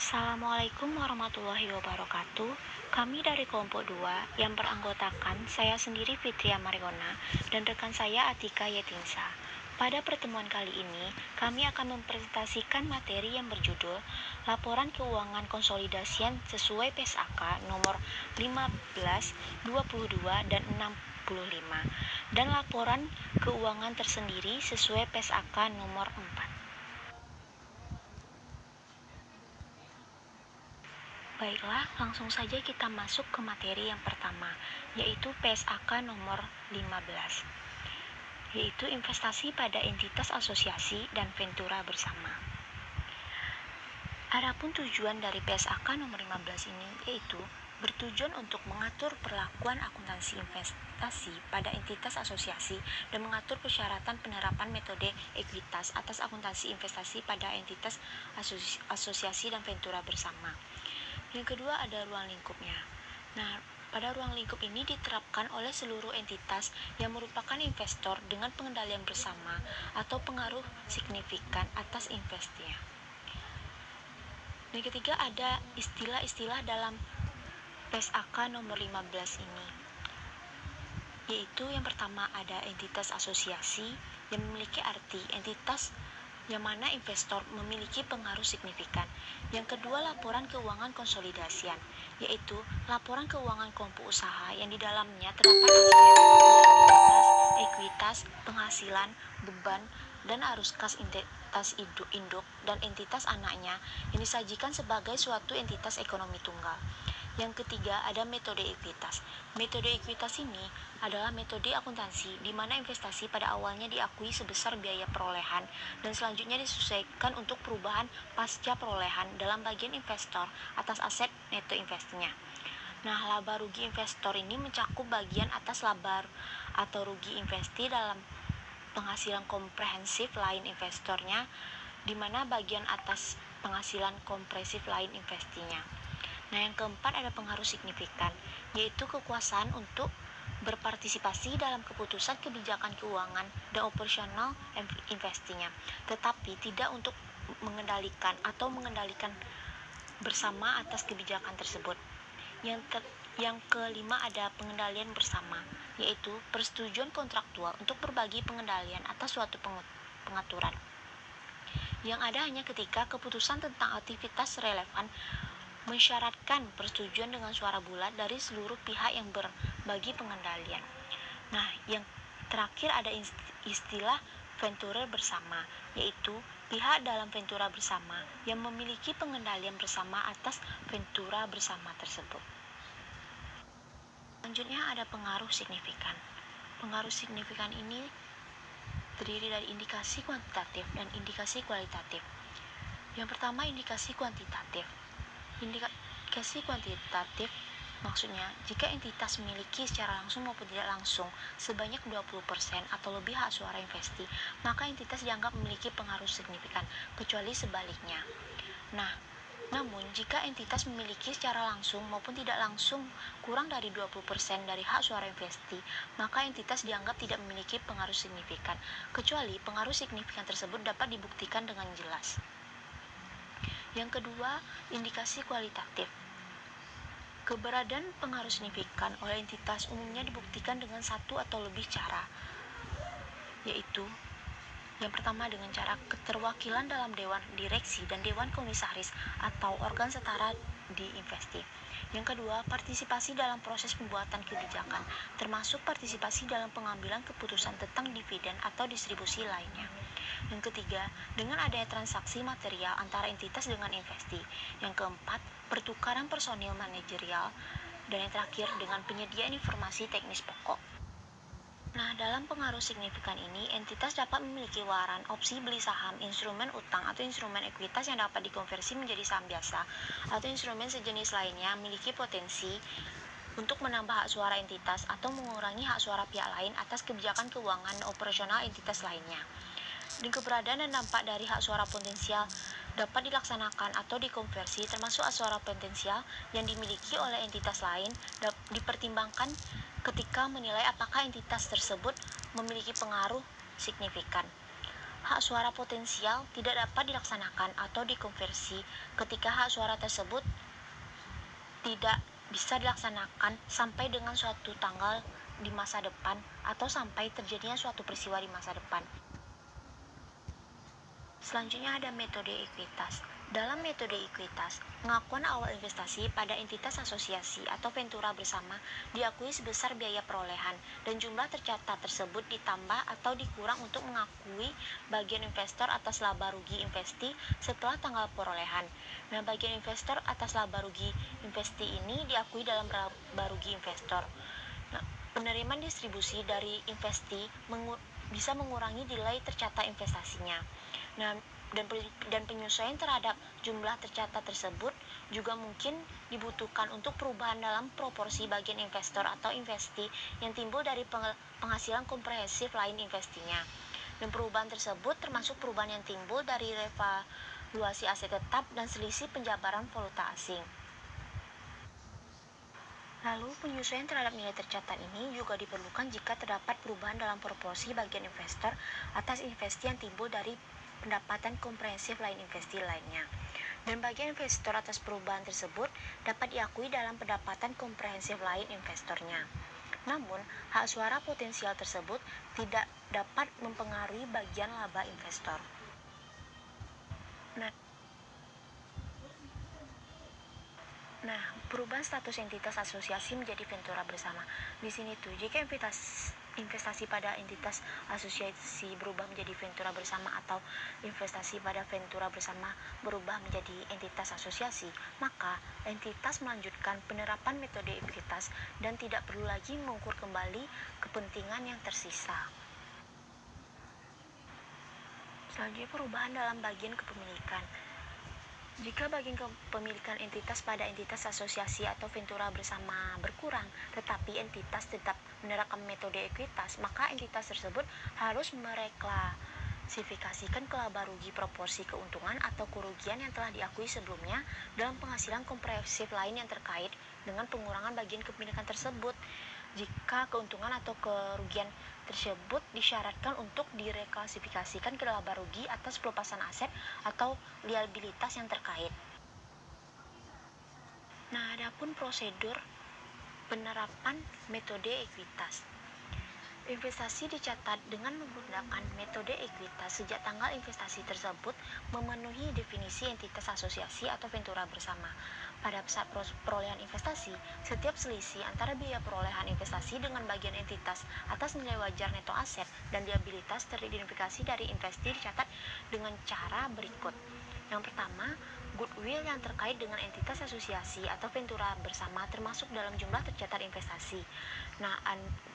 Assalamualaikum warahmatullahi wabarakatuh. Kami dari kelompok 2 yang beranggotakan saya sendiri Fitria Mariona dan rekan saya Atika Yetinsa. Pada pertemuan kali ini, kami akan mempresentasikan materi yang berjudul Laporan Keuangan Konsolidasian sesuai PSAK nomor 15, 22, dan 65 dan laporan keuangan tersendiri sesuai PSAK nomor 4. Baiklah, langsung saja kita masuk ke materi yang pertama, yaitu PSAK nomor 15, yaitu investasi pada entitas asosiasi dan ventura bersama. Adapun tujuan dari PSAK nomor 15 ini yaitu bertujuan untuk mengatur perlakuan akuntansi investasi pada entitas asosiasi dan mengatur persyaratan penerapan metode ekuitas atas akuntansi investasi pada entitas asosiasi dan ventura bersama. Yang kedua ada ruang lingkupnya. Nah, pada ruang lingkup ini diterapkan oleh seluruh entitas yang merupakan investor dengan pengendalian bersama atau pengaruh signifikan atas investasinya. Yang ketiga ada istilah-istilah dalam PSAK nomor 15 ini, yaitu yang pertama ada entitas asosiasi yang memiliki arti entitas yang mana investor memiliki pengaruh signifikan. Yang kedua, laporan keuangan konsolidasian, yaitu laporan keuangan kelompok usaha yang di dalamnya terdapat aspek liabilitas, ekuitas, penghasilan, beban, dan arus kas entitas induk dan entitas anaknya yang disajikan sebagai suatu entitas ekonomi tunggal. Yang ketiga, ada metode ekuitas. Metode ekuitas ini adalah metode akuntansi di mana investasi pada awalnya diakui sebesar biaya perolehan dan selanjutnya disesuaikan untuk perubahan pasca perolehan dalam bagian investor atas aset neto investasinya. Nah, laba rugi investor ini mencakup bagian atas laba atau rugi investi dalam penghasilan komprehensif lain investornya, di mana bagian atas penghasilan kompresif lain investinya. Nah, yang keempat ada pengaruh signifikan, yaitu kekuasaan untuk berpartisipasi dalam keputusan kebijakan keuangan dan operasional investinya, tetapi tidak untuk mengendalikan bersama atas kebijakan tersebut. Yang kelima ada pengendalian bersama, yaitu persetujuan kontraktual untuk berbagi pengendalian atas suatu pengaturan. Yang ada hanya ketika keputusan tentang aktivitas relevan mensyaratkan persetujuan dengan suara bulat dari seluruh pihak yang berbagi pengendalian. Nah, yang terakhir ada istilah venture bersama, yaitu pihak dalam ventura bersama yang memiliki pengendalian bersama atas ventura bersama tersebut. Selanjutnya ada pengaruh signifikan. Pengaruh signifikan ini terdiri dari indikasi kuantitatif dan indikasi kualitatif. Yang pertama, indikasi kuantitatif. Indikasi kuantitatif maksudnya jika entitas memiliki secara langsung maupun tidak langsung sebanyak 20% atau lebih hak suara investi, maka entitas dianggap memiliki pengaruh signifikan, kecuali sebaliknya. Namun jika entitas memiliki secara langsung maupun tidak langsung kurang dari 20% dari hak suara investi, maka entitas dianggap tidak memiliki pengaruh signifikan, kecuali pengaruh signifikan tersebut dapat dibuktikan dengan jelas. Yang kedua, indikasi kualitatif. Keberadaan pengaruh signifikan oleh entitas umumnya dibuktikan dengan satu atau lebih cara, yaitu yang pertama dengan cara keterwakilan dalam dewan direksi dan dewan komisaris atau organ setara di investi. Yang kedua, partisipasi dalam proses pembuatan kebijakan, termasuk partisipasi dalam pengambilan keputusan tentang dividen atau distribusi lainnya. Yang ketiga, dengan adanya transaksi material antara entitas dengan investi. Yang keempat, pertukaran personil manajerial. Dan yang terakhir, dengan penyediaan informasi teknis pokok. Nah, dalam pengaruh signifikan ini, entitas dapat memiliki waran, opsi beli saham, instrumen utang, atau instrumen ekuitas yang dapat dikonversi menjadi saham biasa, atau instrumen sejenis lainnya memiliki potensi untuk menambah hak suara entitas atau mengurangi hak suara pihak lain atas kebijakan keuangan operasional entitas lainnya. Dan keberadaan dan dampak dari hak suara potensial dapat dilaksanakan atau dikonversi termasuk hak suara potensial yang dimiliki oleh entitas lain dipertimbangkan ketika menilai apakah entitas tersebut memiliki pengaruh signifikan. hak suara potensial tidak dapat dilaksanakan atau dikonversi ketika hak suara tersebut tidak bisa dilaksanakan sampai dengan suatu tanggal di masa depan atau sampai terjadinya suatu peristiwa di masa depan. Selanjutnya ada metode ekuitas. Dalam metode ekuitas, pengakuan awal investasi pada entitas asosiasi atau ventura bersama diakui sebesar biaya perolehan dan jumlah tercatat tersebut ditambah atau dikurang untuk mengakui bagian investor atas laba rugi investi setelah tanggal perolehan. Nah, bagian investor atas laba rugi investi ini diakui dalam laba rugi investor. Nah, penerimaan distribusi dari investi bisa mengurangi nilai tercatat investasinya. Nah, dan penyesuaian terhadap jumlah tercatat tersebut juga mungkin dibutuhkan untuk perubahan dalam proporsi bagian investor atau investi yang timbul dari penghasilan komprehensif lain investinya. Dan perubahan tersebut termasuk perubahan yang timbul dari revaluasi aset tetap dan selisih penjabaran valuta asing. Lalu, penyesuaian terhadap nilai tercatat ini juga diperlukan jika terdapat perubahan dalam proporsi bagian investor atas investi yang timbul dari pendapatan komprehensif lain investi lainnya. Dan bagian investor atas perubahan tersebut dapat diakui dalam pendapatan komprehensif lain investornya. Namun, hak suara potensial tersebut tidak dapat mempengaruhi bagian laba investor. Nah, perubahan status entitas asosiasi menjadi ventura bersama. Di sini tuh, jika investasi pada entitas asosiasi berubah menjadi ventura bersama atau investasi pada ventura bersama berubah menjadi entitas asosiasi, maka entitas melanjutkan penerapan metode ekuitas dan tidak perlu lagi mengukur kembali kepentingan yang tersisa. Selanjutnya, perubahan dalam bagian kepemilikan. Jika bagian kepemilikan entitas pada entitas asosiasi atau ventura bersama berkurang, tetapi entitas tetap menerapkan metode ekuitas, maka entitas tersebut harus mereklasifikasikan ke laba rugi proporsi keuntungan atau kerugian yang telah diakui sebelumnya dalam penghasilan komprehensif lain yang terkait dengan pengurangan bagian kepemilikan tersebut. Jika keuntungan atau kerugian tersebut disyaratkan untuk direklasifikasikan ke laba rugi atas pelepasan aset atau liabilitas yang terkait. Nah, adapun prosedur penerapan metode ekuitas. Investasi dicatat dengan menggunakan metode ekuitas sejak tanggal investasi tersebut memenuhi definisi entitas asosiasi atau ventura bersama. Pada saat perolehan investasi, setiap selisih antara biaya perolehan investasi dengan bagian entitas atas nilai wajar neto aset dan liabilitas teridentifikasi dari investi dicatat dengan cara berikut. Yang pertama, goodwill yang terkait dengan entitas asosiasi atau ventura bersama termasuk dalam jumlah tercatat investasi. Nah,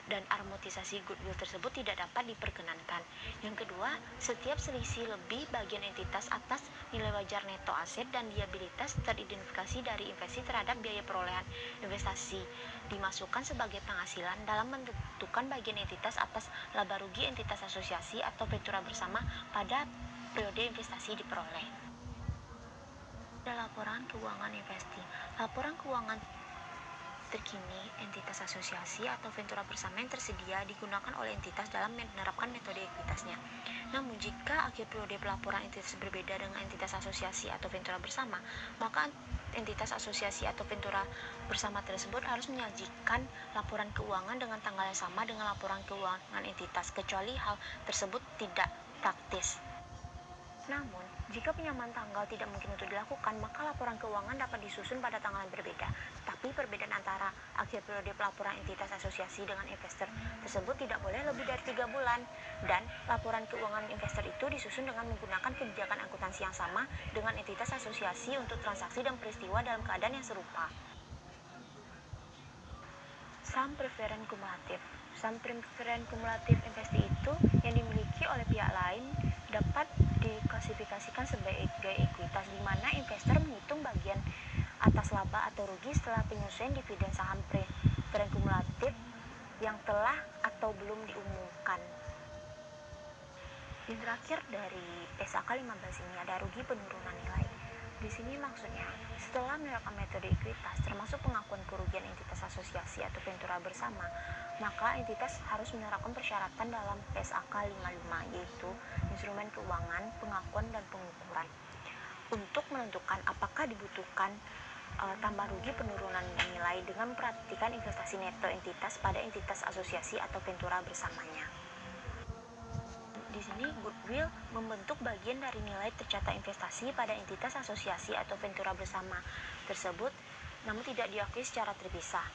dan amortisasi goodwill tersebut tidak dapat diperkenankan. Yang kedua, setiap selisih lebih bagian entitas atas nilai wajar neto aset dan liabilitas teridentifikasi dari investi terhadap biaya perolehan investasi dimasukkan sebagai penghasilan dalam menentukan bagian entitas atas laba rugi entitas asosiasi atau ventura bersama pada periode investasi diperoleh. Laporan keuangan investi. Laporan keuangan terkini entitas asosiasi atau ventura bersama yang tersedia digunakan oleh entitas dalam menerapkan metode ekuitasnya. Namun, jika akhir periode pelaporan entitas berbeda dengan entitas asosiasi atau ventura bersama, maka entitas asosiasi atau ventura bersama tersebut harus menyajikan laporan keuangan dengan tanggal yang sama dengan laporan keuangan entitas, kecuali hal tersebut tidak praktis. Namun, jika penyamaan tanggal tidak mungkin untuk dilakukan, maka laporan keuangan dapat disusun pada tanggal yang berbeda. Tapi perbedaan antara akhir periode pelaporan entitas asosiasi dengan investor tersebut tidak boleh lebih dari 3 bulan. Dan laporan keuangan investor itu disusun dengan menggunakan kebijakan akuntansi yang sama dengan entitas asosiasi untuk transaksi dan peristiwa dalam keadaan yang serupa. Saham preferen kumulatif. Saham preferen kumulatif investi itu yang dimiliki oleh pihak lain dapat diklasifikasikan sebagai ekuitas, di mana investor menghitung bagian atas laba atau rugi setelah penyesuaian dividen saham preferen kumulatif yang telah atau belum diumumkan. Dan terakhir dari SAK 15 ini ada rugi penurunan nilai. Di sini maksudnya, setelah menerapkan metode ekuitas, termasuk pengakuan kerugian entitas asosiasi atau ventura bersama, maka entitas harus menerapkan persyaratan dalam PSAK 55, yaitu instrumen keuangan, pengakuan, dan pengukuran. Untuk menentukan apakah dibutuhkan tambah rugi penurunan nilai dengan memperhatikan investasi neto entitas pada entitas asosiasi atau ventura bersamanya. Di sini goodwill membentuk bagian dari nilai tercatat investasi pada entitas asosiasi atau ventura bersama tersebut, namun tidak diakui secara terpisah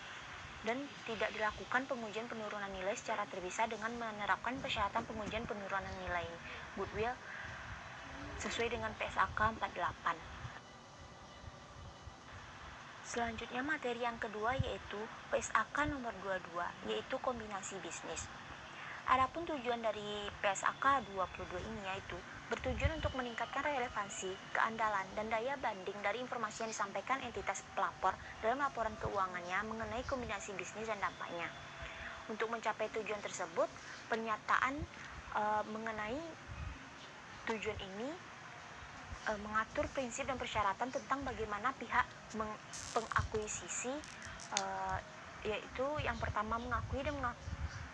dan tidak dilakukan pengujian penurunan nilai secara terpisah dengan menerapkan persyaratan pengujian penurunan nilai goodwill sesuai dengan PSAK 48. Selanjutnya materi yang kedua yaitu PSAK nomor 22, yaitu kombinasi bisnis. Adapun tujuan dari PSAK 22 ini yaitu bertujuan untuk meningkatkan relevansi, keandalan, dan daya banding dari informasi yang disampaikan entitas pelapor dalam laporan keuangannya mengenai kombinasi bisnis dan dampaknya. Untuk mencapai tujuan tersebut, pernyataan mengenai tujuan ini mengatur prinsip dan persyaratan tentang bagaimana pihak pengakuisisi, yaitu yang pertama mengakui dan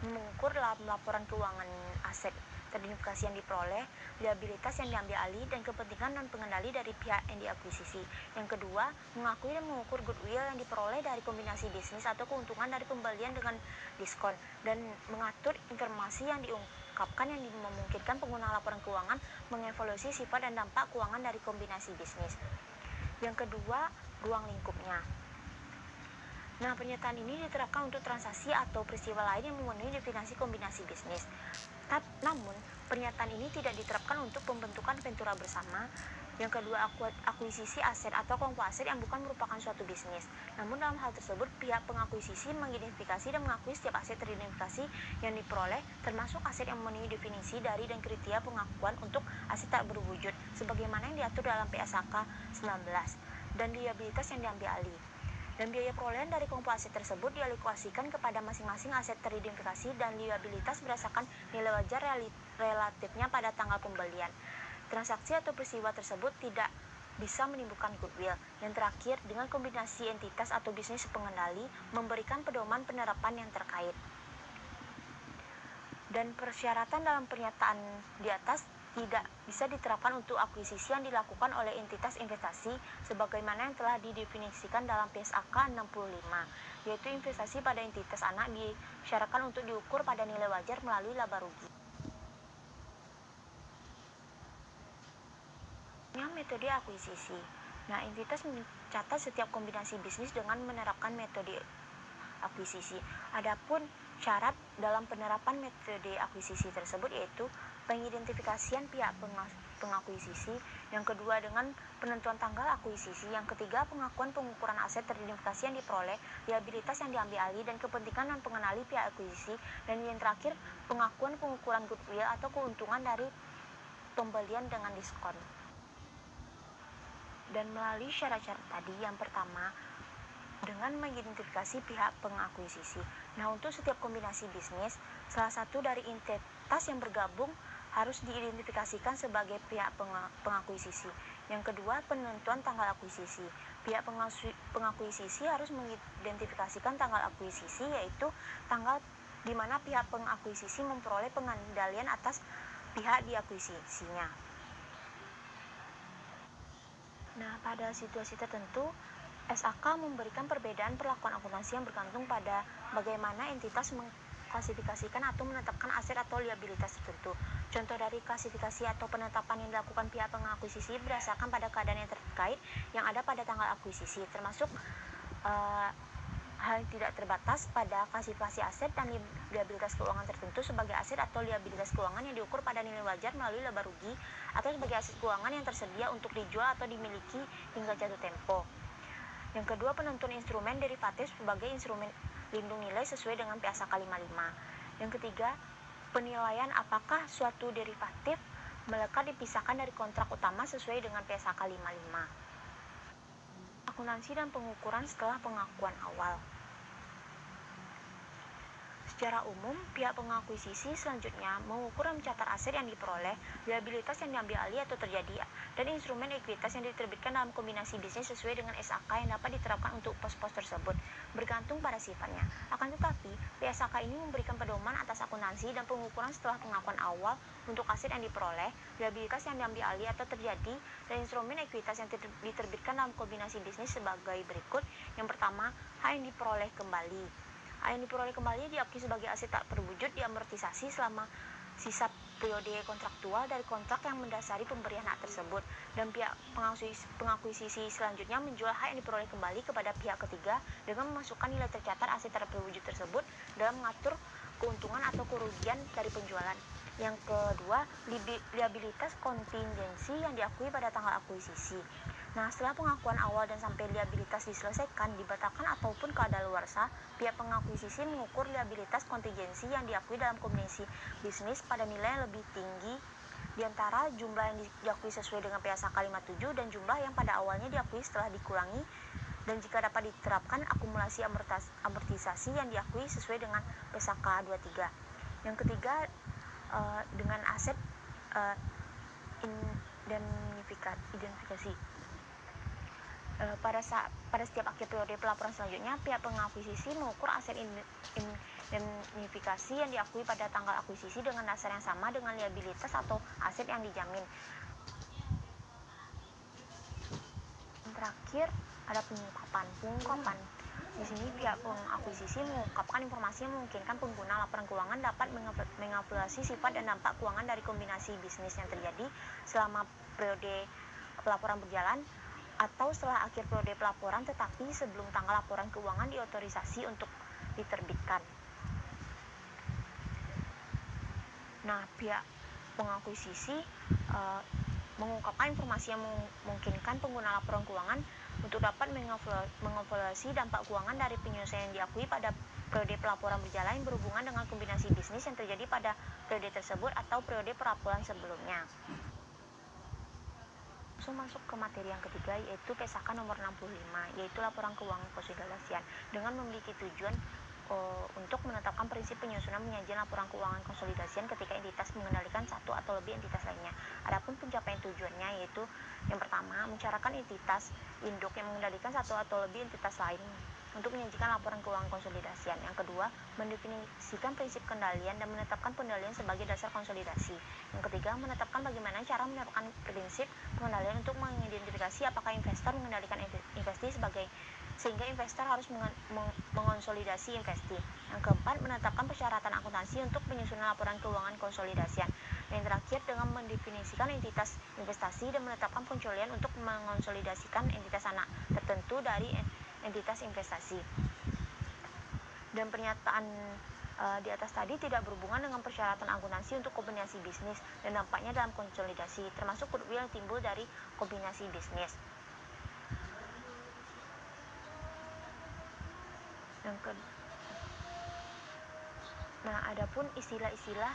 mengukur dalam laporan keuangan aset teridentifikasi yang diperoleh, liabilitas yang diambil alih, dan kepentingan non pengendali dari pihak yang diakuisisi. Yang kedua, mengakui dan mengukur goodwill yang diperoleh dari kombinasi bisnis atau keuntungan dari pembelian dengan diskon, dan mengatur informasi yang diungkapkan yang memungkinkan pengguna laporan keuangan mengevaluasi sifat dan dampak keuangan dari kombinasi bisnis. Yang kedua, ruang lingkupnya. Nah, pernyataan ini diterapkan untuk transaksi atau peristiwa lain yang memenuhi definisi kombinasi bisnis. Namun, pernyataan ini tidak diterapkan untuk pembentukan ventura bersama. Yang kedua, akuisisi aset atau kelompok aset yang bukan merupakan suatu bisnis. Namun, dalam hal tersebut, pihak pengakuisisi mengidentifikasi dan mengakui setiap aset teridentifikasi yang diperoleh, termasuk aset yang memenuhi definisi dari dan kriteria pengakuan untuk aset tak berwujud, sebagaimana yang diatur dalam PSAK 19, dan liabilitas yang diambil alih. Dan biaya perolehan dari kelompok aset tersebut dialokasikan kepada masing-masing aset teridentifikasi dan liabilitas berdasarkan nilai wajar relatifnya pada tanggal pembelian. Transaksi atau peristiwa tersebut tidak bisa menimbulkan goodwill. Yang terakhir, dengan kombinasi entitas atau bisnis pengendali memberikan pedoman penerapan yang terkait. Dan persyaratan dalam pernyataan di atas tidak bisa diterapkan untuk akuisisi yang dilakukan oleh entitas investasi sebagaimana yang telah didefinisikan dalam PSAK 65, yaitu investasi pada entitas anak disyaratkan untuk diukur pada nilai wajar melalui laba rugi. Metode akuisisi. Nah, entitas mencatat setiap kombinasi bisnis dengan menerapkan metode akuisisi. Adapun syarat dalam penerapan metode akuisisi tersebut yaitu pengidentifikasian pihak pengakuisisi, yang kedua dengan penentuan tanggal akuisisi, yang ketiga pengakuan pengukuran aset teridentifikasi yang diperoleh, liabilitas yang diambil alih, dan kepentingan non pengenali pihak akuisisi, dan yang terakhir pengakuan pengukuran goodwill atau keuntungan dari pembelian dengan diskon. Dan melalui syarat-syarat tadi, yang pertama dengan mengidentifikasi pihak pengakuisisi. Nah, untuk setiap kombinasi bisnis, salah satu dari entitas yang bergabung harus diidentifikasikan sebagai pihak pengakuisisi. Yang kedua, penentuan tanggal akuisisi. Pihak pengakuisisi harus mengidentifikasikan tanggal akuisisi, yaitu tanggal di mana pihak pengakuisisi memperoleh pengendalian atas pihak diakuisisinya. Nah, pada situasi tertentu, SAK memberikan perbedaan perlakuan akuntansi yang bergantung pada bagaimana entitas mengklasifikasikan atau menetapkan aset atau liabilitas tertentu. Contoh dari klasifikasi atau penetapan yang dilakukan pihak pengakuisisi berdasarkan pada keadaan yang terkait yang ada pada tanggal akuisisi, termasuk hal yang tidak terbatas pada klasifikasi aset dan liabilitas keuangan tertentu sebagai aset atau liabilitas keuangan yang diukur pada nilai wajar melalui laba rugi, atau sebagai aset keuangan yang tersedia untuk dijual atau dimiliki hingga jatuh tempo. Yang kedua, penentuan instrumen derivatif sebagai instrumen lindung nilai sesuai dengan PSAK 55. Yang ketiga, penilaian apakah suatu derivatif melekat dipisahkan dari kontrak utama sesuai dengan PSAK 55. Akuntansi dan pengukuran setelah pengakuan awal. Secara umum, pihak pengakuisisi selanjutnya mengukur dan mencatat aset yang diperoleh, liabilitas yang diambil alih atau terjadi, dan instrumen ekuitas yang diterbitkan dalam kombinasi bisnis sesuai dengan SAK yang dapat diterapkan untuk pos-pos tersebut, bergantung pada sifatnya. Akan tetapi, PSAK ini memberikan pedoman atas akuntansi dan pengukuran setelah pengakuan awal untuk aset yang diperoleh, liabilitas yang diambil alih atau terjadi, dan instrumen ekuitas yang diterbitkan dalam kombinasi bisnis sebagai berikut. Yang pertama, hak yang diperoleh kembali. Hak yang diperoleh kembali diakui sebagai aset tak terwujud diamortisasi selama sisa periode kontraktual dari kontrak yang mendasari pemberian hak tersebut, dan pihak pengakuisisi selanjutnya menjual hak yang diperoleh kembali kepada pihak ketiga dengan memasukkan nilai tercatat aset tak terwujud tersebut dalam mengatur keuntungan atau kerugian dari penjualan. Yang kedua, liabilitas kontingensi yang diakui pada tanggal akuisisi. Nah, setelah pengakuan awal dan sampai liabilitas diselesaikan, dibatalkan ataupun kadaluarsa, pihak pengakuisisi mengukur liabilitas kontingensi yang diakui dalam kombinasi bisnis pada nilai yang lebih tinggi di antara jumlah yang diakui sesuai dengan PSAK 57 dan jumlah yang pada awalnya diakui setelah dikurangi, dan jika dapat diterapkan akumulasi amortisasi yang diakui sesuai dengan PSAK 23. Yang ketiga, dengan aset identifikasi. Pada setiap akhir periode pelaporan selanjutnya, pihak pengakuisisi mengukur aset indemnifikasi yang diakui pada tanggal akuisisi dengan dasar yang sama dengan liabilitas atau aset yang dijamin. Terakhir, ada pengungkapan. Di sini pihak pengakuisisi mengungkapkan informasi yang memungkinkan pengguna laporan keuangan dapat mengevaluasi sifat dan dampak keuangan dari kombinasi bisnis yang terjadi selama periode pelaporan berjalan atau setelah akhir periode pelaporan, tetapi sebelum tanggal laporan keuangan diotorisasi untuk diterbitkan. Nah, pihak pengakuisisi mengungkapkan informasi yang memungkinkan pengguna laporan keuangan untuk dapat mengevaluasi dampak keuangan dari penyelesaian yang diakui pada periode pelaporan berjalan yang berhubungan dengan kombinasi bisnis yang terjadi pada periode tersebut atau periode pelaporan sebelumnya. Langsung masuk ke materi yang ketiga, yaitu PSAK nomor 65, yaitu laporan keuangan konsolidasian, dengan memiliki tujuan untuk menetapkan prinsip penyusunan penyajian laporan keuangan konsolidasian ketika entitas mengendalikan satu atau lebih entitas lainnya. Adapun pencapaian tujuannya yaitu yang pertama, mencarahkan entitas induk yang mengendalikan satu atau lebih entitas lain untuk menyajikan laporan keuangan konsolidasian. Yang kedua, mendefinisikan prinsip kendalian dan menetapkan pendalian sebagai dasar konsolidasi. Yang ketiga, menetapkan bagaimana cara menerapkan prinsip pengendalian untuk mengidentifikasi apakah investor mengendalikan investi sehingga investor harus mengonsolidasi investi. Yang keempat, menetapkan persyaratan akuntansi untuk penyusunan laporan keuangan konsolidasian. Yang terakhir, dengan mendefinisikan entitas investasi dan menetapkan pengecualian untuk mengonsolidasikan entitas anak tertentu dari entitas investasi. Dan pernyataan di atas tadi tidak berhubungan dengan persyaratan akuntansi untuk kombinasi bisnis dan dampaknya dalam konsolidasi, termasuk goodwill yang timbul dari kombinasi bisnis. Nah, adapun istilah-istilah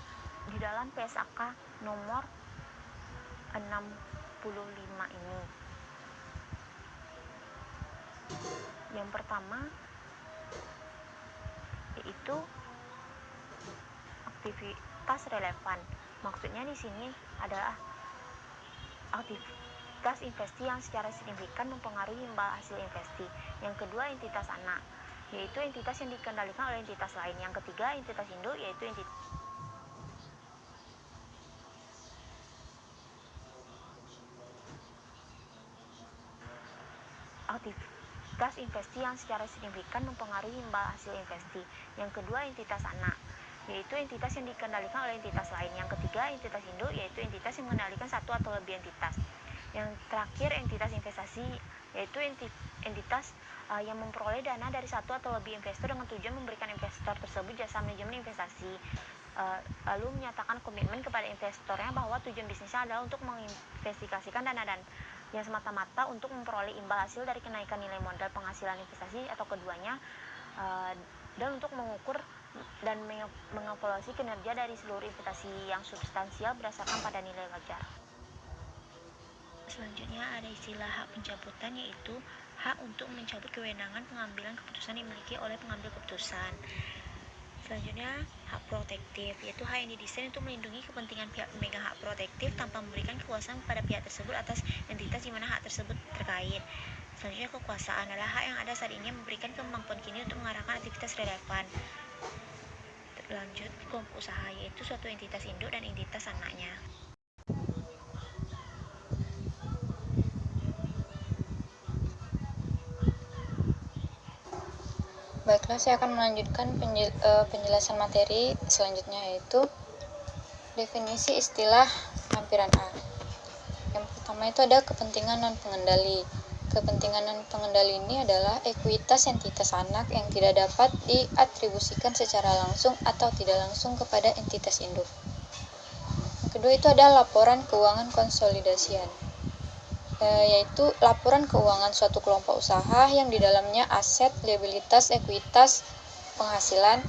di dalam PSAK nomor 65 ini. Yang pertama yaitu aktivitas relevan. Maksudnya di sini adalah aktivitas investi yang secara signifikan mempengaruhi imbal hasil investi. Yang kedua, entitas anak, yaitu entitas yang dikendalikan oleh entitas lain. Yang ketiga, entitas induk, yaitu aktivitas investi yang secara signifikan mempengaruhi imbal hasil investi. Yang kedua, entitas anak, yaitu entitas yang dikendalikan oleh entitas lain. Yang ketiga, entitas induk, yaitu entitas yang mengendalikan satu atau lebih entitas. Yang terakhir, entitas investasi, yaitu entitas yang memperoleh dana dari satu atau lebih investor dengan tujuan memberikan investor tersebut jasa manajemen investasi, lalu menyatakan komitmen kepada investornya bahwa tujuan bisnisnya adalah untuk menginvestasikan dana dan yang semata-mata untuk memperoleh imbal hasil dari kenaikan nilai modal penghasilan investasi atau keduanya, dan untuk mengukur dan mengevaluasi kinerja dari seluruh investasi yang substansial berdasarkan pada nilai wajar. Selanjutnya ada istilah hak pencabutan, yaitu hak untuk mencabut kewenangan pengambilan keputusan dimiliki oleh pengambil keputusan. Selanjutnya, hak protektif, yaitu hak yang didesain untuk melindungi kepentingan pihak pemegang hak protektif tanpa memberikan kekuasaan kepada pihak tersebut atas entitas di mana hak tersebut terkait. Selanjutnya, kekuasaan adalah hak yang ada saat ini yang memberikan kemampuan kini untuk mengarahkan aktivitas relevan. Lanjut, kelompok usaha, yaitu suatu entitas induk dan entitas anaknya. Baiklah, saya akan melanjutkan penjelasan materi selanjutnya, yaitu definisi istilah lampiran A. Yang pertama itu ada kepentingan non-pengendali. Kepentingan non-pengendali ini adalah ekuitas entitas anak yang tidak dapat diatribusikan secara langsung atau tidak langsung kepada entitas induk. Yang kedua itu ada laporan keuangan konsolidasian, yaitu laporan keuangan suatu kelompok usaha yang di dalamnya aset, liabilitas, ekuitas, penghasilan,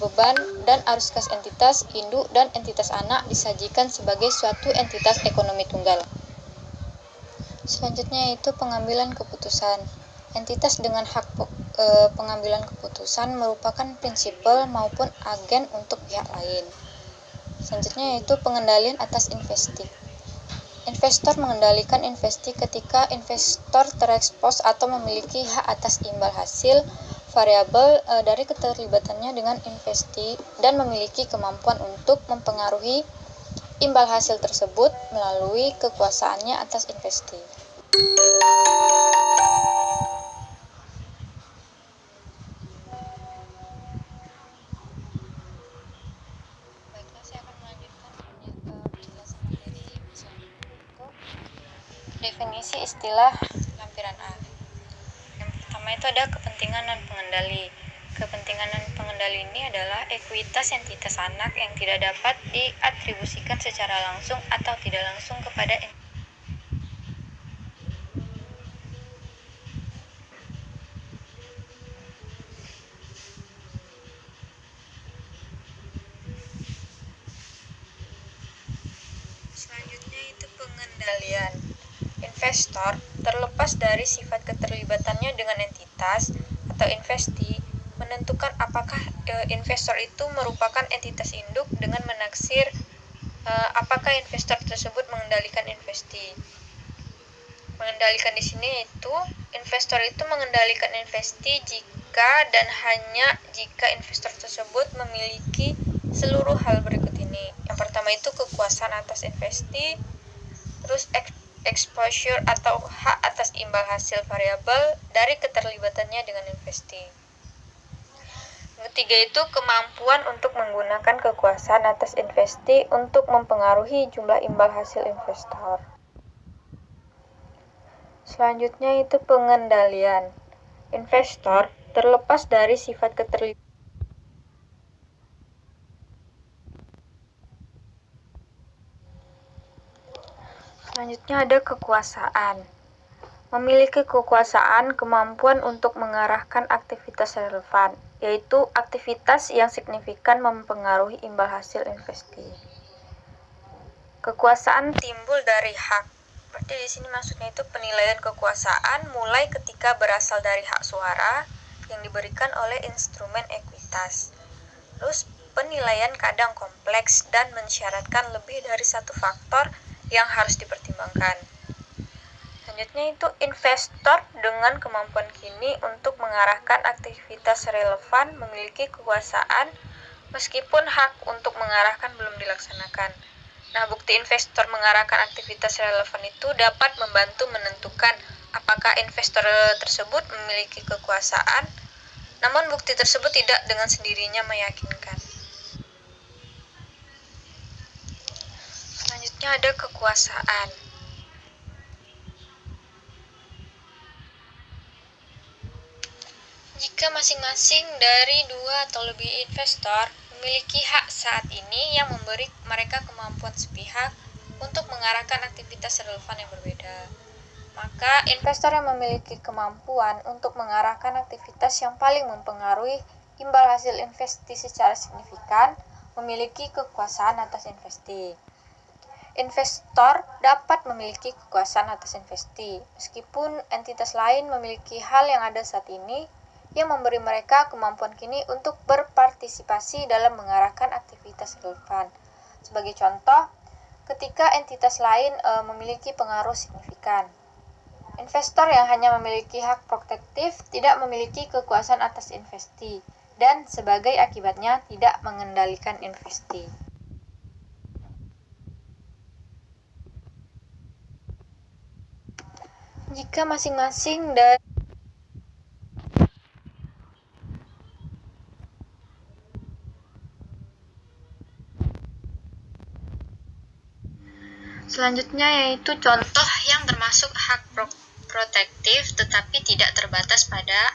beban, dan arus kas entitas induk dan entitas anak disajikan sebagai suatu entitas ekonomi tunggal. Selanjutnya yaitu pengambilan keputusan. Entitas dengan hak pengambilan keputusan merupakan prinsipal maupun agen untuk pihak lain. Selanjutnya yaitu pengendalian atas investi. Investor mengendalikan investi ketika investor terekspos atau memiliki hak atas imbal hasil variabel dari keterlibatannya dengan investi dan memiliki kemampuan untuk mempengaruhi imbal hasil tersebut melalui kekuasaannya atas investi. Baiklah, saya akan melanjutkan penjelasan materi selanjutnya, yaitu definisi istilah lampiran A. Yang pertama itu ada kepentingan non-pengendali. Kepentingan non-pengendali ini adalah ekuitas entitas anak yang tidak dapat diatribusikan secara langsung atau tidak langsung kepada Selanjutnya itu pengendalian. Investor, terlepas dari sifat keterlibatannya dengan entitas atau investi, menentukan apakah investor itu merupakan entitas induk dengan menaksir apakah investor tersebut mengendalikan investi. Mengendalikan di sini yaitu investor itu mengendalikan investi jika dan hanya jika investor tersebut memiliki seluruh hal berikut ini. Yang pertama itu kekuasaan atas investi, terus exposure atau hak atas imbal hasil variabel dari keterlibatannya dengan investi. Yang ketiga itu kemampuan untuk menggunakan kekuasaan atas investi untuk mempengaruhi jumlah imbal hasil investor. Selanjutnya itu pengendalian. Investor, terlepas dari sifat keterlibatan Selanjutnya ada kekuasaan. Memiliki kekuasaan kemampuan untuk mengarahkan aktivitas relevan, yaitu aktivitas yang signifikan mempengaruhi imbal hasil investi. Kekuasaan timbul dari hak. Berarti di sini maksudnya itu penilaian kekuasaan mulai ketika berasal dari hak suara yang diberikan oleh instrumen ekuitas. Terus penilaian kadang kompleks dan mensyaratkan lebih dari satu faktor yang harus dipertimbangkan. Selanjutnya itu investor dengan kemampuan kini untuk mengarahkan aktivitas relevan memiliki kekuasaan meskipun hak untuk mengarahkan belum dilaksanakan. Nah, bukti investor mengarahkan aktivitas relevan itu dapat membantu menentukan apakah investor tersebut memiliki kekuasaan, namun bukti tersebut tidak dengan sendirinya meyakinkan. Selanjutnya ada kekuasaan. Jika masing-masing dari dua atau lebih investor memiliki hak saat ini yang memberi mereka kemampuan sepihak untuk mengarahkan aktivitas relevan yang berbeda, maka investor yang memiliki kemampuan untuk mengarahkan aktivitas yang paling mempengaruhi imbal hasil investi secara signifikan memiliki kekuasaan atas investi. Investor dapat memiliki kekuasaan atas investi, meskipun entitas lain memiliki hal yang ada saat ini yang memberi mereka kemampuan kini untuk berpartisipasi dalam mengarahkan aktivitas relevan. Sebagai contoh, ketika entitas lain memiliki pengaruh signifikan. Investor yang hanya memiliki hak protektif tidak memiliki kekuasaan atas investasi dan sebagai akibatnya tidak mengendalikan investasi. Jika masing-masing dari selanjutnya yaitu contoh yang termasuk hak protektif tetapi tidak terbatas pada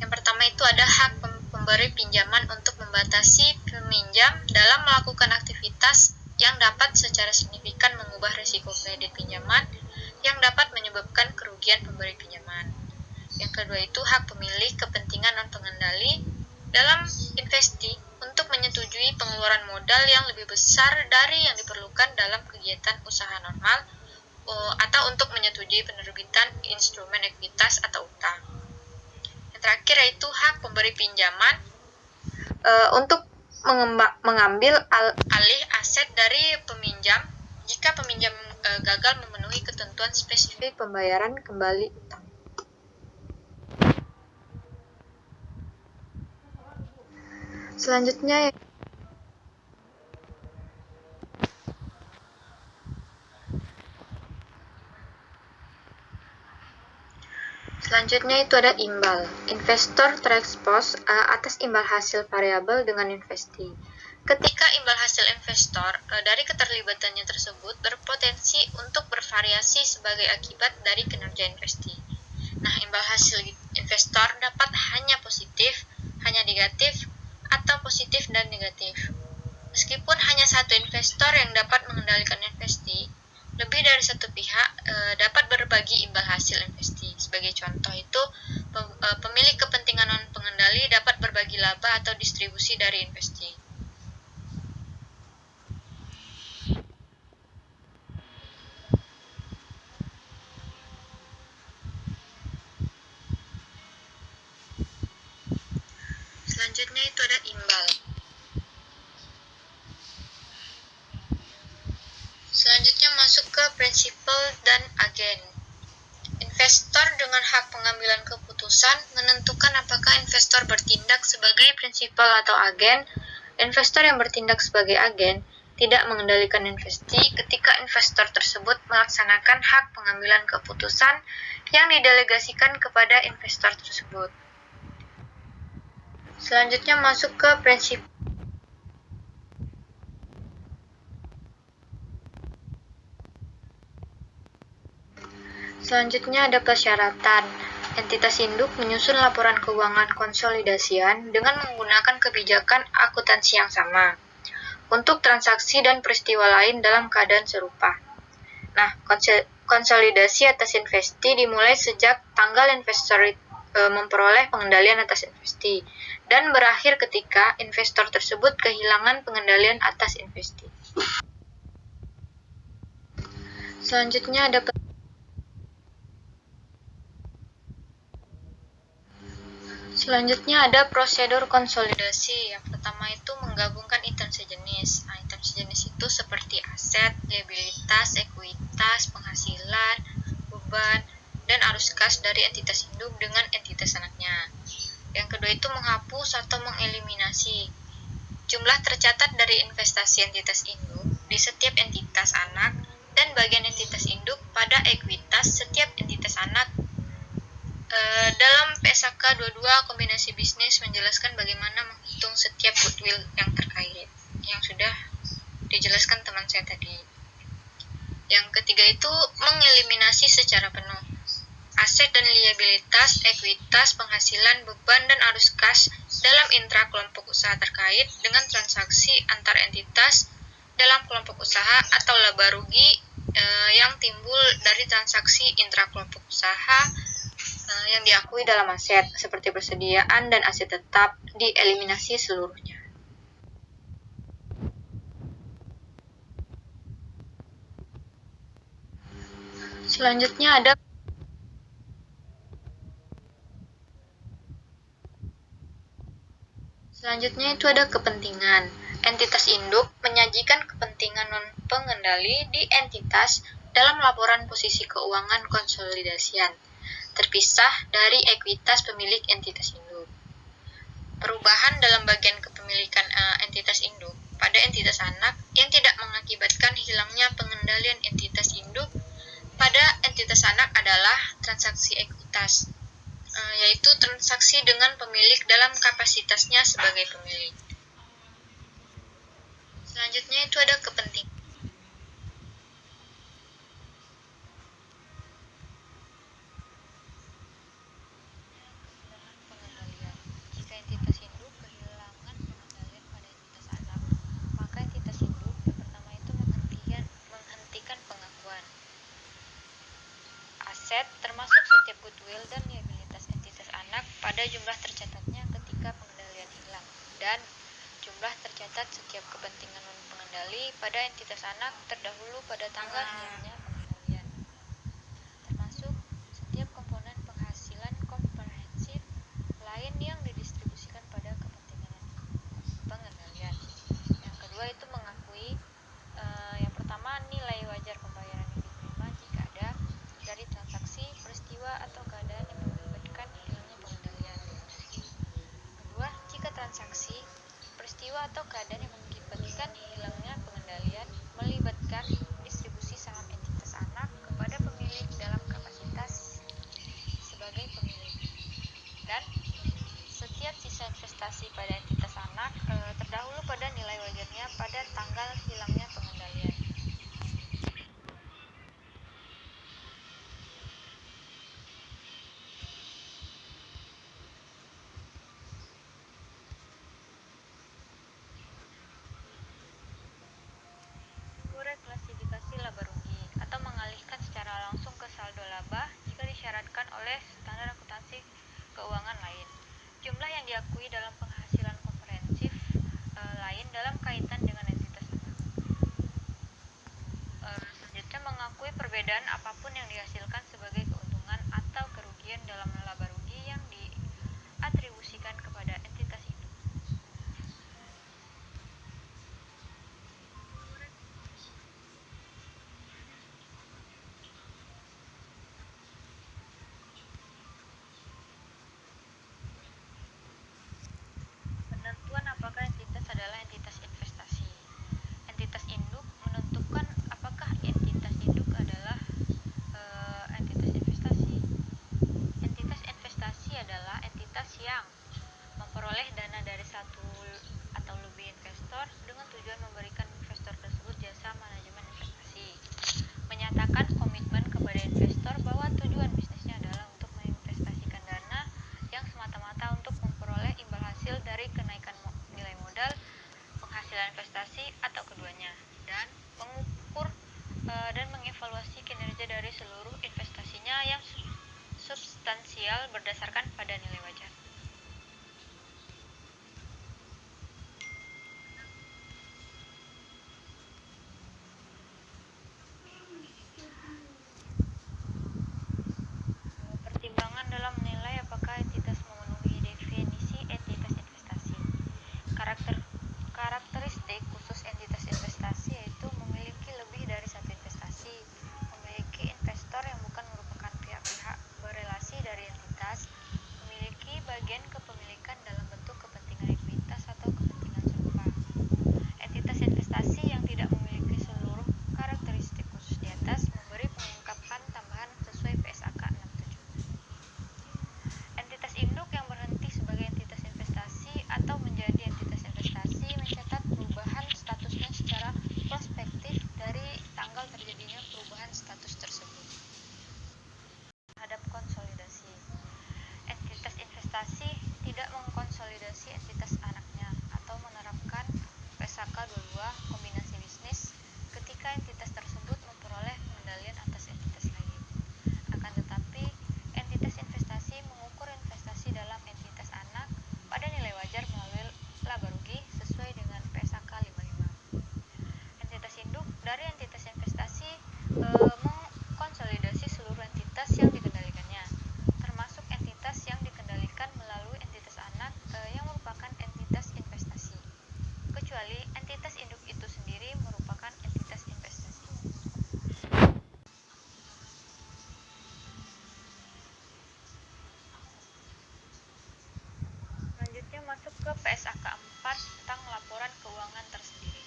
yang pertama itu ada hak pemberi pinjaman untuk membatasi peminjam dalam melakukan aktivitas yang dapat secara signifikan mengubah risiko kredit pinjaman yang dapat menyebabkan kerugian pemberi pinjaman. Yang kedua itu hak pemilik kepentingan non pengendali dalam investasi untuk menyetujui pengeluaran modal yang lebih besar dari yang diperlukan dalam kegiatan usaha normal atau untuk menyetujui penerbitan instrumen ekuitas atau utang. Yang terakhir yaitu hak pemberi pinjaman untuk mengambil alih aset dari peminjam jika peminjam gagal memenuhi ketentuan spesifik pembayaran kembali utang. Selanjutnya itu ada imbal. Investor terekspos atas imbal hasil variabel dengan investasi. Ketika imbal hasil investor dari keterlibatannya tersebut berpotensi untuk bervariasi sebagai akibat dari kinerja investasi. Nah, imbal hasil investor dapat hanya positif, hanya negatif, atau positif dan negatif. Meskipun hanya satu investor yang dapat mengendalikan investasi, lebih dari satu pihak dapat berbagi imbal hasil investasi. Sebagai contoh itu, pemilik kepentingan non pengendali dapat berbagi laba atau distribusi dari investasi. Selanjutnya itu ada imbal. Selanjutnya masuk ke prinsipal dan agen. Investor dengan hak pengambilan keputusan menentukan apakah investor bertindak sebagai prinsipal atau agen. Investor yang bertindak sebagai agen tidak mengendalikan investasi ketika investor tersebut melaksanakan hak pengambilan keputusan yang didelegasikan kepada investor tersebut. Selanjutnya masuk ke prinsip. Selanjutnya ada persyaratan. Entitas induk menyusun laporan keuangan konsolidasian dengan menggunakan kebijakan akuntansi yang sama untuk transaksi dan peristiwa lain dalam keadaan serupa. Nah, konsolidasi atas investasi dimulai sejak tanggal investor memperoleh pengendalian atas investasi dan berakhir ketika investor tersebut kehilangan pengendalian atas investasi. Selanjutnya ada prosedur konsolidasi. Yang pertama itu menggabungkan item sejenis. Nah, item sejenis itu seperti aset, liabilitas, ekuitas, penghasilan, beban, dan arus kas dari entitas induk dengan entitas anaknya. Yang kedua itu menghapus atau mengeliminasi jumlah tercatat dari investasi entitas induk di setiap entitas anak dan bagian entitas induk pada ekuitas setiap entitas anak. Dalam PSAK 22 kombinasi bisnis menjelaskan bagaimana menghitung setiap goodwill yang terkait yang sudah dijelaskan teman saya tadi. Yang ketiga itu mengeliminasi secara penuh aset dan liabilitas, ekuitas, penghasilan, beban, dan arus kas dalam intra kelompok usaha terkait dengan transaksi antar entitas dalam kelompok usaha atau laba rugi yang timbul dari transaksi intra kelompok usaha yang diakui dalam aset seperti persediaan dan aset tetap dieliminasi seluruhnya. Selanjutnya ada Selanjutnya itu ada kepentingan. Entitas induk menyajikan kepentingan non-pengendali di entitas dalam laporan posisi keuangan konsolidasian, terpisah dari ekuitas pemilik entitas induk. Perubahan dalam bagian kepemilikan entitas induk pada entitas anak yang tidak mengakibatkan hilangnya pengendalian entitas induk pada entitas anak adalah transaksi ekuitas, yaitu transaksi dengan pemilik dalam kapasitasnya sebagai pemilik. Selanjutnya itu ada kepentingan. Pengendalian. Jika entitas induk kehilangan pengendalian pada entitas anak, maka entitas induk yang pertama itu menghentikan pengakuan aset termasuk setiap goodwill dan liabilitas entitas anak pada jumlah tercatatnya ketika pengendalian hilang, dan jumlah tercatat setiap kepentingan non-pengendali pada entitas anak terdahulu pada tanggal hilangnya pengendalian, termasuk setiap komponen penghasilan komprehensif lain yang didistribusikan pada kepentingan pengendalian. Yang kedua itu mengakui yang pertama nilai wajar pembayaran yang diterima jika ada dari transaksi, peristiwa, atau keadaan yang mengakibatkan hilangnya pengendalian. Kedua, jika transaksi, peristiwa, atau keadaan yang mengakibatkan hilangnya pengendalian melibatkan distribusi saham entitas anak kepada pemilik dalam kapasitas sebagai pemilik, dan setiap sisa investasi pada entitas anak terdahulu pada nilai wajarnya pada tanggal hilangnya pengendalian. Klasifikasi laba rugi atau mengalihkan secara langsung ke saldo laba jika disyaratkan oleh standar akuntansi keuangan lain. Jumlah yang diakui dalam penghasilan komprehensif lain dalam kaitan dengan entitas anak. Selanjutnya mengakui perbedaan apapun yang dihasilkan sebagai keuntungan atau kerugian dalam laba rugi yang diatribusikan kepada entitas itu. Penentuan apakah entitas adalah entitas investasi. Entitas induk menentukan apakah entitas induk adalah entitas investasi. Entitas investasi adalah entitas yang memperoleh dana dari satu atau lebih investor dengan tujuan memberikan investor tersebut jasa manajemen investasi. Menyatakan komitmen kepada investor bahwa tujuan bisnisnya adalah untuk menginvestasikan dana yang semata-mata untuk memperoleh imbal hasil dari kenaikan nilai modal, penghasilan investasi, atau keduanya, dan mengukur dan mengevaluasi kinerja dari seluruh investasinya yang substansial berdasarkan pada nilai wajar. Pertimbangan dalam menilai apakah entitas memenuhi definisi entitas investasi. Karakteristik khusus entitas investasi yaitu memiliki lebih dari satu investasi, memiliki investor yang bukan merupakan pihak-pihak berelasi dari entitas, memiliki bagian ke PSAK 4 tentang laporan keuangan tersendiri.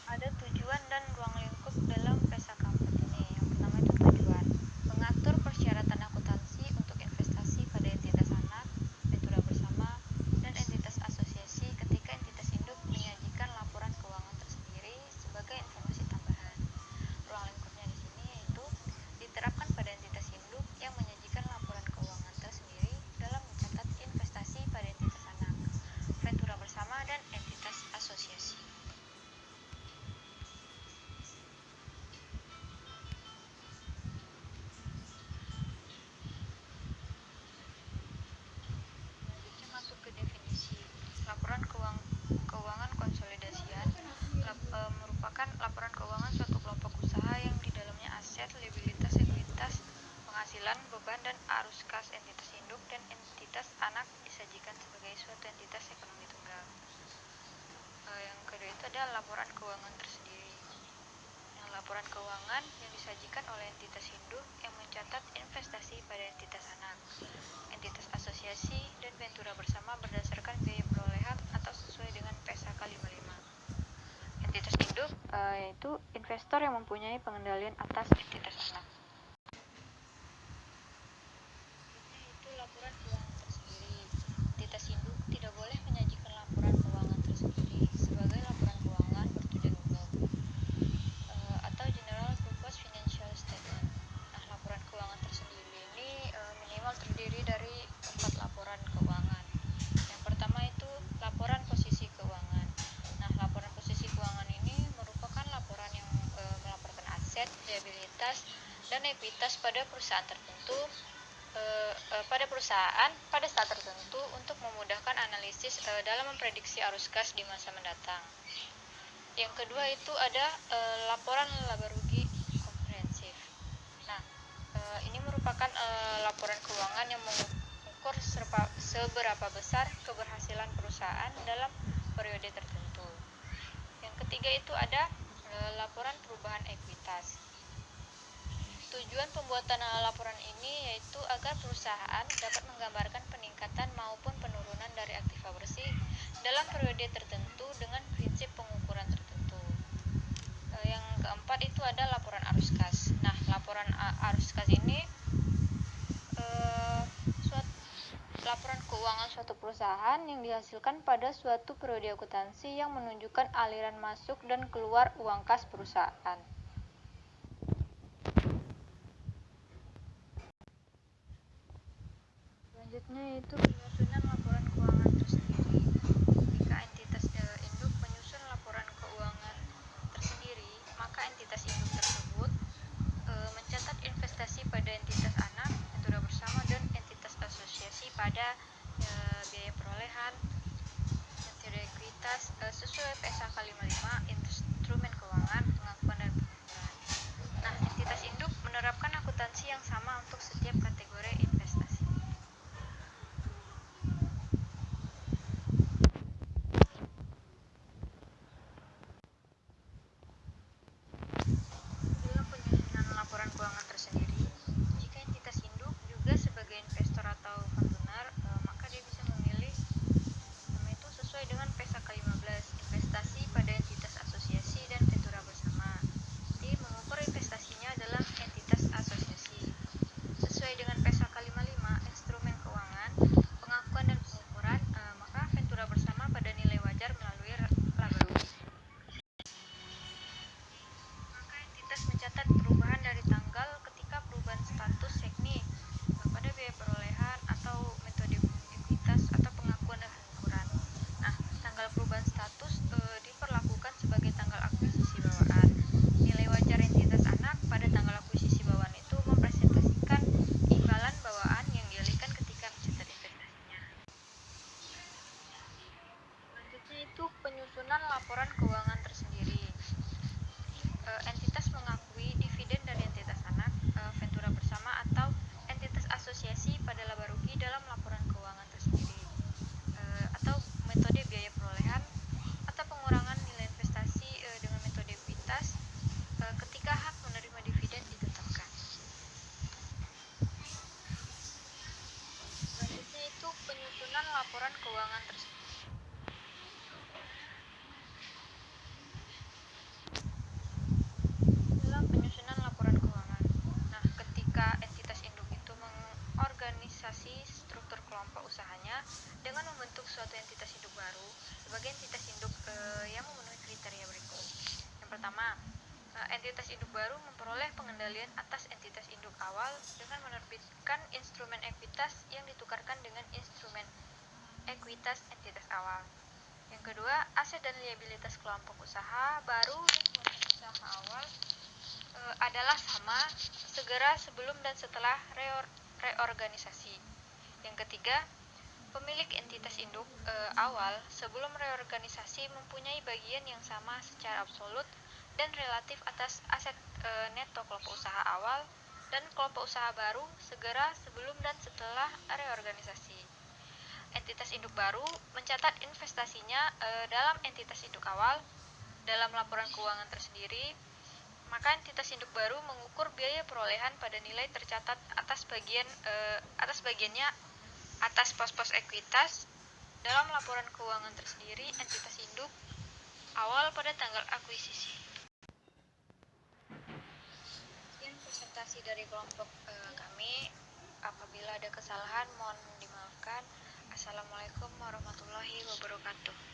Ada tujuan dan ruang lingkup dalam PSAK 4 ini. Yang pertama itu tujuan, mengatur persyaratan akuntansi untuk investasi pada entitas anak, ventura bersama, dan entitas asosiasi ketika entitas induk menyajikan laporan keuangan tersendiri sebagai informasi tambahan. Ruang lingkupnya di sini yaitu diterapkan pada entitas induk yang menyajikan laporan keuangan tersendiri dalam mencatat investasi pada entitas anak, ventura bersama, dan entitas asosiasi. Masuk ke definisi. Laporan keuangan konsolidasian merupakan laporan keuangan suatu kelompok usaha yang di dalamnya aset, liabilitas, ekuitas, penghasilan, beban, dan arus kas entitas induk dan entitas anak disajikan sebagai suatu entitas ekonomi tunggal. Yang kedua itu ada laporan keuangan tersendiri. Laporan keuangan yang disajikan oleh entitas induk yang mencatat investasi pada entitas anak, entitas asosiasi, dan ventura bersama berdasarkan biaya perolehan atau sesuai dengan PSAK 55. Entitas induk yaitu investor yang mempunyai pengendalian atas entitas anak. Itu laporan keuangan tersendiri. Entitas induk tidak boleh menyajikan laporan keuangan tersendiri sebagai laporan keuangan bertujuan umum atau general purpose financial statement. Nah, laporan keuangan tersendiri ini minimal terdiri dari 4 laporan keuangan. Yang pertama itu laporan posisi keuangan. Nah, laporan posisi keuangan ini merupakan laporan yang melaporkan aset, liabilitas, dan ekuitas pada perusahaan tertentu pada saat tertentu untuk memudahkan analisis dalam memprediksi arus kas di masa mendatang. Yang kedua itu ada laporan laba rugi komprehensif. Nah, ini merupakan laporan keuangan yang mengukur seberapa besar keberhasilan perusahaan dalam periode tertentu. Yang ketiga itu ada laporan perubahan ekuitas. Tujuan pembuatan laporan ini yaitu agar perusahaan dapat menggambarkan peningkatan maupun penurunan dari aktiva bersih dalam periode tertentu dengan prinsip pengukuran tertentu. Yang keempat itu ada laporan arus kas. Nah, laporan arus kas ini laporan keuangan suatu perusahaan yang dihasilkan pada suatu periode akuntansi yang menunjukkan aliran masuk dan keluar uang kas perusahaan. Selanjutnya itu penyusunan laporan keuangan tersendiri. Jika entitas induk menyusun laporan keuangan tersendiri, maka entitas induk tersebut mencatat investasi pada entitas anak, ventura bersama, dan entitas asosiasi pada biaya perolehan, metode ekuitas sesuai PSAK 55, instrumen keuangan, pengakuan, dan pengukuran. Nah, entitas induk menerapkan akuntansi yang sama untuk setiap kategori investasi. Dalam penyusunan laporan keuangan tersendiri, jika entitas induk juga sebagai investor atau funduner, maka dia bisa memilih itu sesuai dengan PSAK 15, investasi pada entitas asosiasi dan ventura bersama. Jadi mengukur investasinya dalam entitas asosiasi. Sesuai dengan PSAK 55, instrumen keuangan, pengakuan, dan pengukuran, maka ventura bersama pada nilai wajar melalui laba rugi. Maka entitas mencatat perubahan dari tanggal ketika perubahan status yakni pada biaya perolehan atau metode ekuitas atau pengakuan dan pengukuran. Nah, tanggal perubahan status diperlakukan sebagai tanggal akuisisi bawaan. Nilai wajar entitas anak pada tanggal akuisisi bawaan itu mempresentasikan imbalan bawaan yang dialihkan ketika mencatat investasinya. Selanjutnya itu penyusunan laporan keuangan tersendiri. Entitas mengakui dividen dari keuangan tersebut. Dalam penyusunan laporan keuangan. Nah, ketika entitas induk itu mengorganisasi struktur kelompok usahanya dengan membentuk suatu entitas induk baru sebagai entitas induk yang memenuhi kriteria berikut. Yang pertama, entitas induk baru memperoleh pengendalian atas entitas induk awal dengan menerbitkan instrumen ekuitas yang ditukarkan dengan instrumen ekuitas entitas awal. Yang kedua, aset dan liabilitas kelompok usaha baru dan kelompok usaha awal adalah sama segera sebelum dan setelah reorganisasi. Yang ketiga, pemilik entitas induk awal sebelum reorganisasi mempunyai bagian yang sama secara absolut dan relatif atas aset neto kelompok usaha awal dan kelompok usaha baru segera sebelum dan setelah reorganisasi. Entitas induk baru mencatat investasinya dalam entitas induk awal dalam laporan keuangan tersendiri, maka entitas induk baru mengukur biaya perolehan pada nilai tercatat atas bagiannya atas pos-pos ekuitas dalam laporan keuangan tersendiri entitas induk awal pada tanggal akuisisi. Sekian presentasi dari kelompok kami. Apabila ada kesalahan mohon dimaafkan. Assalamualaikum warahmatullahi wabarakatuh.